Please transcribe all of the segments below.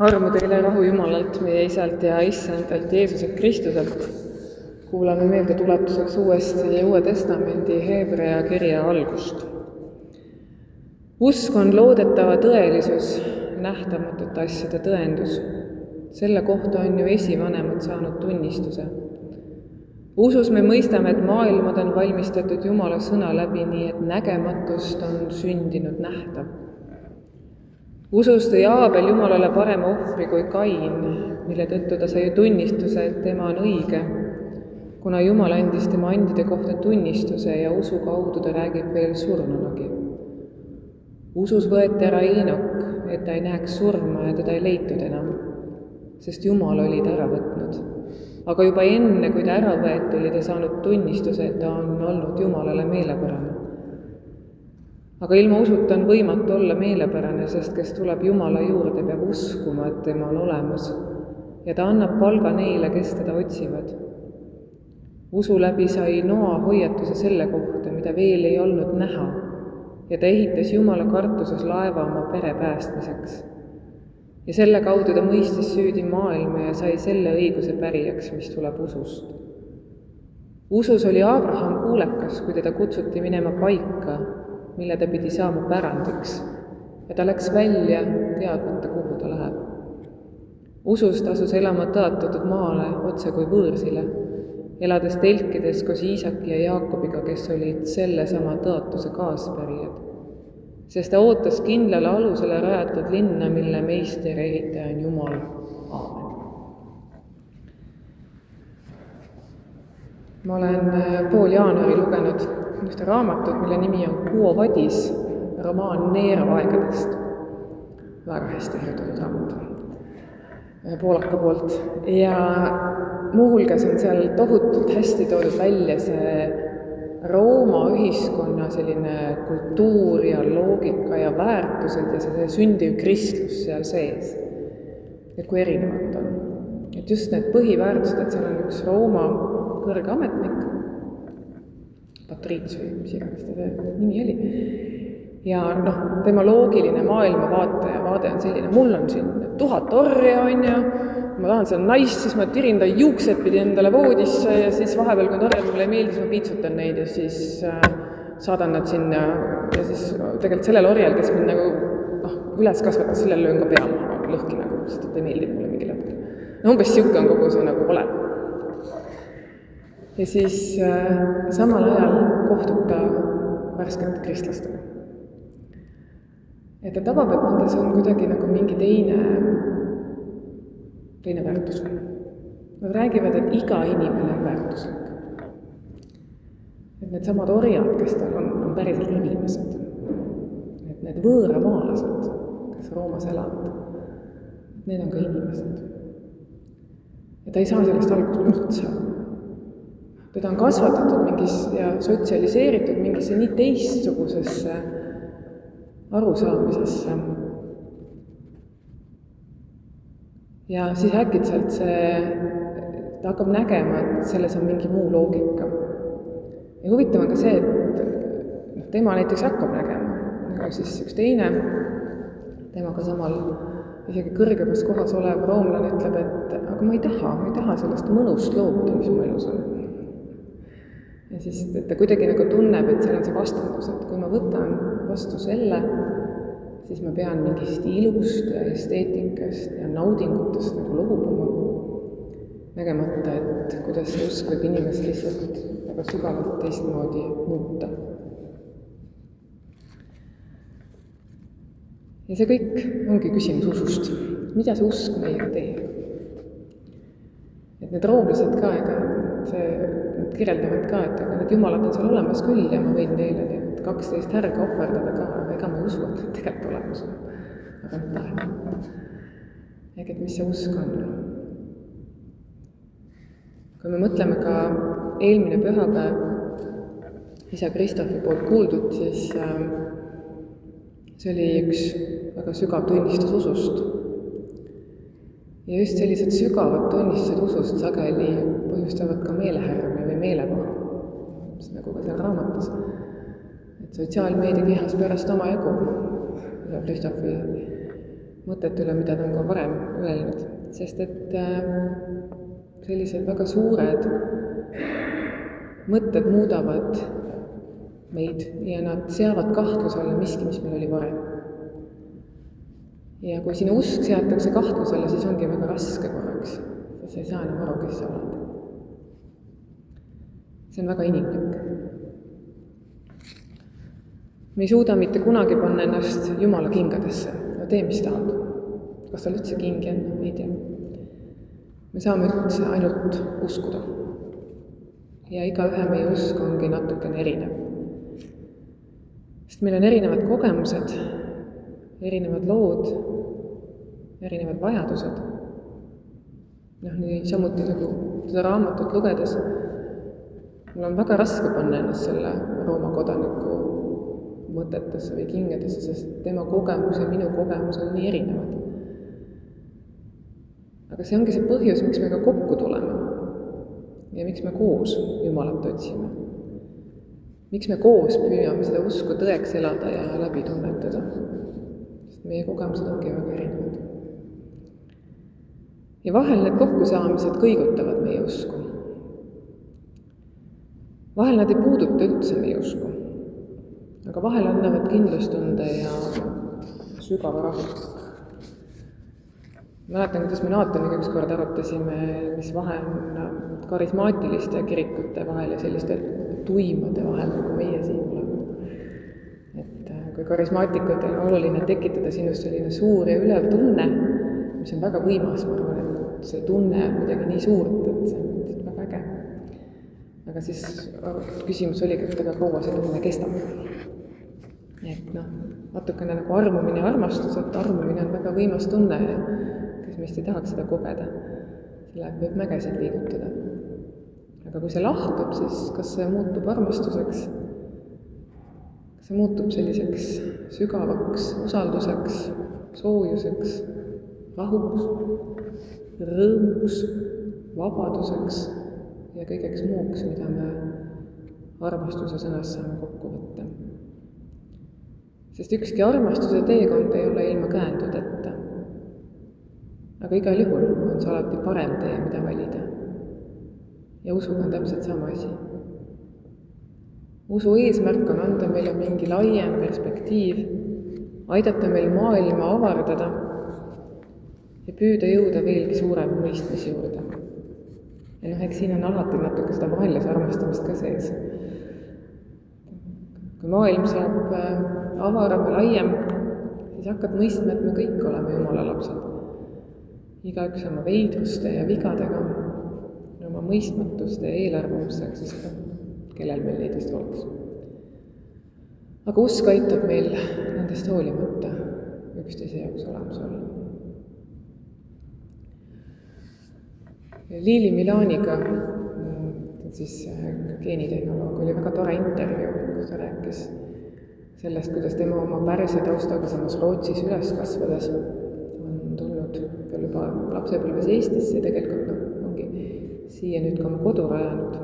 Armu teile rahu Jumalalt, meie Isalt ja Issandalt Jeesuselt Kristuselt. Kuulame meelde tuletuseks uuesti Uue Testamendi Hebrea kirja algust. Usk on loodetava tõelisus, nähtamatute asjade tõendus. Selle kohta on ju esivanemad saanud tunnistuse. Usus me mõistame, et maailmad on valmistatud Jumala sõna läbi, nii et nägematust on sündinud nähtav. Usus tõi Aabel Jumalale parema ohvri kui Kain, mille tõttu ta sai tunnistuse, et tema on õige, kuna Jumal andis tema andide kohta tunnistuse ja usu kaudu ta räägib veel surnunagi. Usus võeti ära Eenok, et ta ei näeks surma ja teda ei leitud enam, sest Jumal oli ta ära võtnud. Aga juba enne, kui ta ära võeti, oli ta saanud tunnistuse, et ta on olnud Jumalale meelepärane. Aga ilma usuta on võimatu olla meelepärane, sest kes tuleb Jumala juurde, peab uskuma, et tema on olemas ja ta annab palga neile, kes teda otsivad. Usu läbi sai Noa hoiatuse selle kohta, mida veel ei olnud näha, ja ta ehitas Jumala kartuses laeva oma pere päästmiseks. Ja selle kaudu ta mõistis süüdi maailma ja sai selle õiguse pärijaks, mis tuleb usust. Usus oli Abraham kuulekas, kui teda kutsuti minema paika, mille ta pidi saama pärandiks, ja ta läks välja teadmata, kuhu ta läheb. Usus tasus elama tõotatud maale otse kui võõrsile, elades telkides koos Iisaki ja Jaakobiga, kes olid sellesama tõotuse kaaspärijad, sest ta ootas kindlale alusele rajatud linna, mille meister ja ehitaja on Jumal. Aamen. Ma olen pool jaanuari lugenud ühte raamatut, mille nimi on Quo Vadis, romaan Neero aegadest. Väga hästi kirjutatud raamat poolaka poolt. Ja muuhulgas on seal tohutult hästi toodud välja see Rooma ühiskonna selline kultuur ja loogika ja väärtused ja see sündiv kristlus seal sees. Et kui erinevad nad on. Et just need põhiväärtused, et seal on üks Rooma kõrge ametnik, Patriits või mis iganes ta nimi oli. Ja tema loogiline maailmavaade on selline, mul on siin 1000 orja, ma tahan seda naist, siis ma tirin ta juuksed pidi endale voodisse ja siis vahepeal, kui orjad mulle ei meeldi, siis ma piitsutan neid ja siis saadan nad sinna ja siis tegelikult sellel orjal, kes mind üles kasvatas, sellel löön ka pea maha lõhki sest et ei meeldi mulle mingi lõpp. Umbes siuke on kogu see oled. Ja siis samal ajal kohtub ta värskete kristlastega. Ja ta tabab, et nendes on kuidagi mingi teine väärtus. Nad räägivad, et iga inimene on väärtuslik. Et need samad orjad, kes tal on päriselt inimesed. Et need võõramaalased, kes Roomas elavad, need on ka inimesed. Ja ta ei saa sellest algust üldse. Teda on kasvatatud ja sotsialiseeritud mingisse nii teistsugusesse arusaamisesse. Ja siis äkitselt ta hakkab nägema, et selles on mingi muu loogika. Ja huvitav on ka see, et tema näiteks hakkab nägema, nagu siis üks teine, temaga samal isegi kõrgemas kohas olev roomlane ütleb, et aga ma ei taha sellest mõnust loobuda, mis mu elus on. Ja siis ta kuidagi tunneb, et seal on see vastandus, et kui ma võtan vastu selle, siis ma pean mingist ilust ja esteetikast ja naudingutest loobuma, nägemata, et kuidas see usk võib inimest lihtsalt väga sügavalt teistmoodi muuta. Ja see kõik ongi küsimus usust. Mida see usk meiega teeb? Et need roomlased ka, nad kirjeldavad ka, et need jumalad on seal olemas küll ja ma võin neile need 12 härga ohverdada ka, aga ega ma ei usu, et tegelikult olemas on. Aga nad tahevad. Et mis see usk on? Kui me mõtleme ka eelmine pühapäev isa Kristofi poolt kuuldud, siis see oli üks väga sügav tunnistus usust. Ja just sellised sügavad tunnistused usust sageli põhjustavad ka meelehärmi või meelepaha. Nagu ka seal raamatus. Et sotsiaalmeedia kihas pärast oma jagu. Kristofi mõtete üle, mida ta on ka varem öelnud, sest et sellised väga suured mõtted muudavad meid ja nad seavad kahtluse alla miski, mis meil oli varem. Ja kui sinu usk seatakse kahtluse alla, siis ongi väga raske korraks, sest sa ei saa enam aru, kes sa oled. See on väga inimlik. Me ei suuda mitte kunagi panna ennast Jumala kingadesse. No tee, mis tahad. Kas tal üldse kingi on? Ei tea. Me saame üldse ainult uskuda. Ja igaühe meie usk ongi natukene erinev. Sest meil on erinevad kogemused, erinevad lood, erinevad vajadused. Nii samuti nagu seda raamatut lugedes, mul on väga raske panna ennast selle Rooma kodaniku mõtetesse või kingadesse, sest tema kogemus ja minu kogemus on nii erinevad. Aga see ongi see põhjus, miks me ka kokku tuleme ja miks me koos Jumalat otsime. Miks me koos püüame seda usku tõeks elada ja läbi tunnetada. Sest meie kogemused ongi väga erinevad. Ja vahel need kokkusaamised kõigutavad meie usku. Vahel nad ei puuduta üldse meie usku. Aga vahel annavad kindlustunde ja sügava rahu. Mäletan, kuidas me Naataniga ükskord arutasime, mis vahe on karismaatiliste kirikute vahel ja selliste tuimade vahel, nagu meie siin oleme. Et kui karismaatikud on oluline tekitada sinust selline suur ja ülev tunne, mis on väga võimas, ma arvan, et see tunne on midagi nii suurt, et see on väga äge. Aga siis küsimus oligi, et väga kaua see tunne kestab. Et natukene nagu armumine ja armastus, et armumine on väga võimas tunne ja kes meist ei tahaks seda kogeda, selle võib mägesid liigutada. Aga kui see lahtub, siis kas see muutub armastuseks? Kas see muutub selliseks sügavaks usalduseks, soojuseks, rahuks, rõõmuks, vabaduseks ja kõigeks muuks, mida me armastuse sõnas saame kokku võtta. Sest ükski armastuse teekond ei ole ilma käändudeta. Aga igal juhul on see alati parem tee, mida valida. Ja usuga on täpselt sama asi. Usu eesmärk on anda meile mingi laiem perspektiiv, aidata meil maailma avardada ja püüda jõuda veelgi suurema mõistmise juurde. Ja eks siin on alati natuke seda vahelise armastamist ka sees. Kui maailm saab avaram ja laiem, siis hakkad mõistma, et me kõik oleme Jumala lapsed. Igaüks oma veidruste ja vigadega, oma mõistmatuste ja eelarvamusega, sest kellel meil neidest oleks. Aga usk aitab meil nendest hoolimata üksteise jaoks olemas olla. Liili Milaniga, siis geenitehnoloog, oli väga tore intervjuu, kus ta rääkis sellest, kuidas tema oma pärse taustaga samas Rootsis üles kasvades on tulnud juba lapsepõlves Eestisse ja tegelikult ongi siia nüüd ka oma kodu rajanud.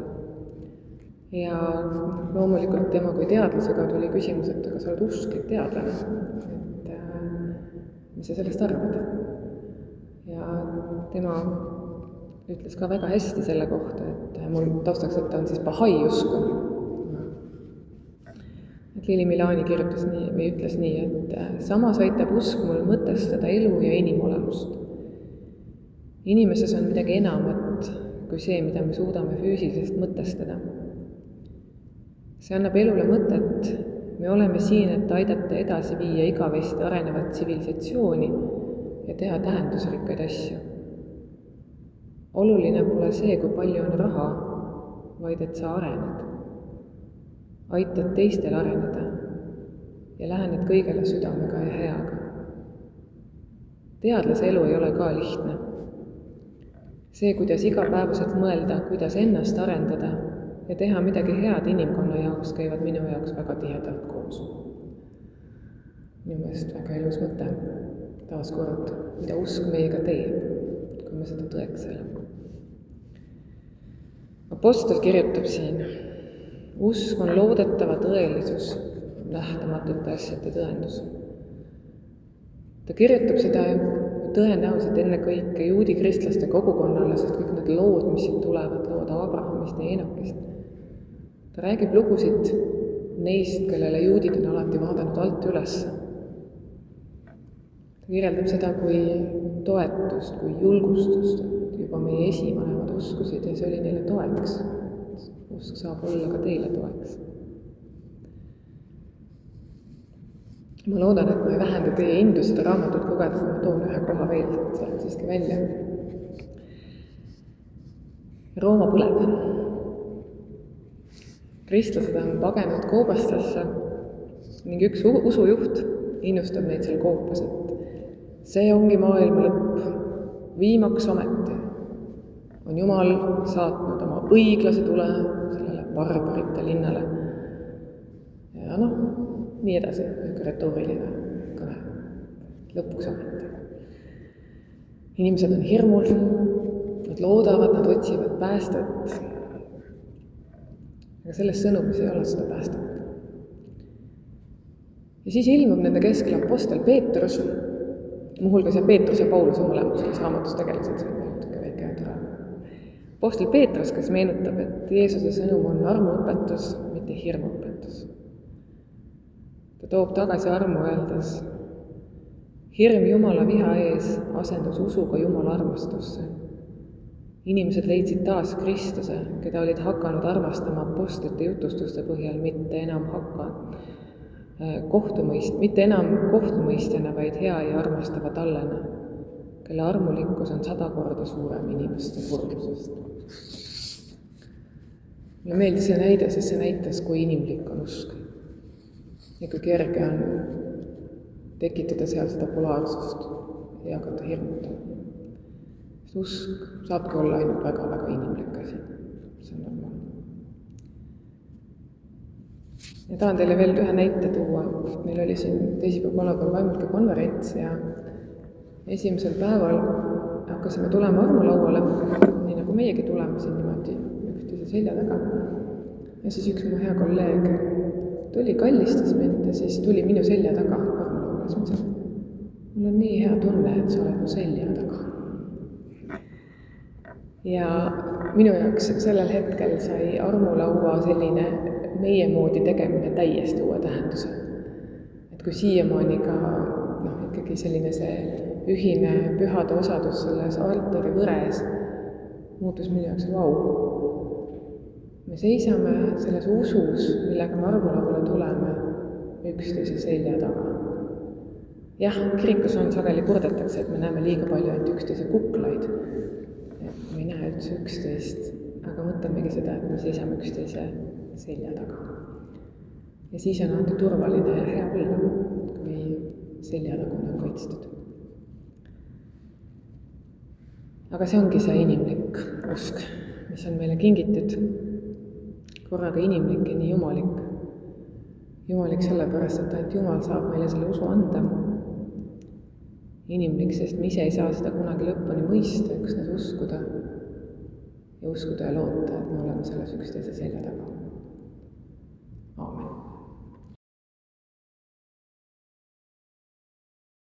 Ja loomulikult tema kui teadlasega tuli küsimus, et aga sa oled usklik teadlane, et mis sa sellest arvad? Ja tema ütles ka väga hästi selle kohta, et mul taustaks, et ta on siis Bahai usku. Liili Milani kirjutas nii, või ütles nii, et samas aitab usk mul mõtestada elu ja inimolemust. Inimeses on midagi enamat kui see, mida me suudame füüsilisest mõtestada. See annab elule mõtet. Me oleme siin, et aidata edasi viia igavesti arenevat tsivilisatsiooni ja teha tähendusrikkaid asju. Oluline pole see, kui palju on raha, vaid et sa arened. Aitad teistel areneda ja lähened kõigele südamega ja heaga. Teadlase elu ei ole ka lihtne. See, kuidas igapäevaselt mõelda, kuidas ennast arendada ja teha midagi head inimkonna jaoks, käivad minu jaoks väga tihedalt koos. Minu meelest väga ilus mõte. Taas kord, mida usk meiega teeb, kui me seda tõeks elame. Apostel kirjutab siin, usk on loodetava tõelisus, nähtamatute asjade tõendus. ta kirjutab seda tõenäoliselt ennekõike juudi kristlaste kogukonnale, sest kõik need lood, mis siit tulevad, lood Abrahamist ja Enokist. Ta räägib lugusid neist, kellele juudid on alati vaadanud alt üles. Ta kirjeldab seda kui toetust, kui julgustust, et juba meie esivanemad uskusid ja see oli neile toeks. Usk saab olla ka teile toeks. Ma loodan, et ma ei vähenda teie indu seda raamatut lugeda, kui ma toon ühe koha veel sealt siiski välja. Rooma põleb. Kristlased on pagenud koobastasse ning üks usujuht innustab neid seal koopas, et see ongi maailma lõpp. Viimaks ometi on Jumal saatnud oma õiglase tule sellele barbarite linnale. Ja nii edasi, retooriline kõne. Lõpuks ometi. Inimesed on hirmul, nad loodavad, nad otsivad päästet. Aga selles sõnumis ei ole seda päästet. Ja siis ilmub nende keskel apostel Peetrus, muuhulgas ja Peetrus ja Paulus on mõlemad selles raamatus tegelased, see on natuke väike tore. Apostel Peetrus, kes meenutab, et Jeesuse sõnum on armuõpetus, mitte hirmuõpetus. Ta toob tagasi armu öeldes, hirm Jumala viha ees asendus usuga Jumala armastusse. Inimesed leidsid taas Kristuse, keda olid hakanud armastama apostlite jutustuste põhjal, mitte enam kohtumõistjana, vaid hea ja armastava tallena, kelle armulikkus on 100 korda suurem inimeste kurjusest. Mulle meeldis see näide, sest see näitas, kui inimlik on usk. Ja kui kerge on tekitada seal seda polaarsust ja hakata hirmutama. Usk saabki olla ainult väga-väga inimlik asi. See on normaalne. Ja tahan teile veel ühe näite tuua. Meil oli siin teisipäev-kolmapäeval vaimulike konverents ja esimesel päeval hakkasime tulema armulauale, nii nagu meiegi tuleme siin niimoodi üksteise selja taga. Ja siis üks mu hea kolleeg tuli, kallistas mind ja siis tuli minu selja taga armulauale. Siis mõtlesin, mul on nii hea tunne, et sa oled mu selja taga. Ja minu jaoks sellel hetkel sai armulaua selline meie moodi tegemine täiesti uue tähenduse. Et kui siiamaani ka ikkagi selline see ühine pühade osadus selles altari võres muutus minu jaoks vau. Me seisame selles usus, millega me armulauale tuleme üksteise selja taga. Jah, kirikus on sageli kurdetakse, et me näeme liiga palju ainult üksteise kuklaid. Me ei näe üldse üksteist, aga mõtlemegi seda, et me seisame üksteise selja taga. Ja siis on alati turvaline ja hea olla, kui seljatagune on kaitstud. Aga see ongi see inimlik usk, mis on meile kingitud. Korraga inimlik ja nii jumalik. Jumalik sellepärast, et ainult Jumal saab meile selle usu anda. Inimlik, sest me ise ei saa seda kunagi lõpuni mõista, üksnes uskuda ja loota, et me oleme selles üksteise selja taga.